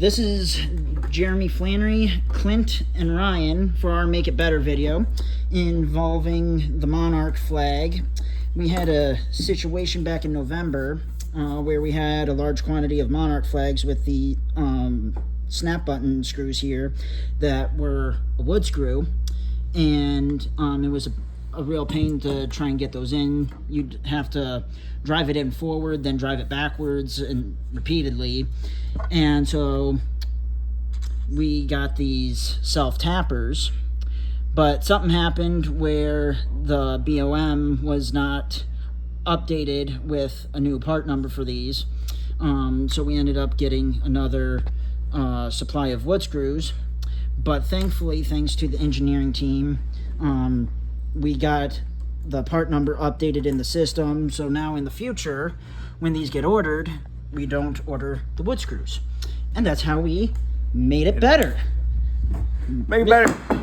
This is Jeremy Flannery, Clint, and Ryan for our Make It Better video involving the Monarch flag. We had a situation back in November where we had a large quantity of Monarch flags with the snap button screws here that were a wood screw, and it was a real pain to try and get those in. You'd have to drive it in forward, then drive it backwards and repeatedly. And so we got these self-tappers, but something happened where the BOM was not updated with a new part number for these. So we ended up getting another supply of wood screws, but thankfully, thanks to the engineering team, we got the part number updated in the system. So now in the future, when these get ordered, we don't order the wood screws. And that's how we made it better. Make it better.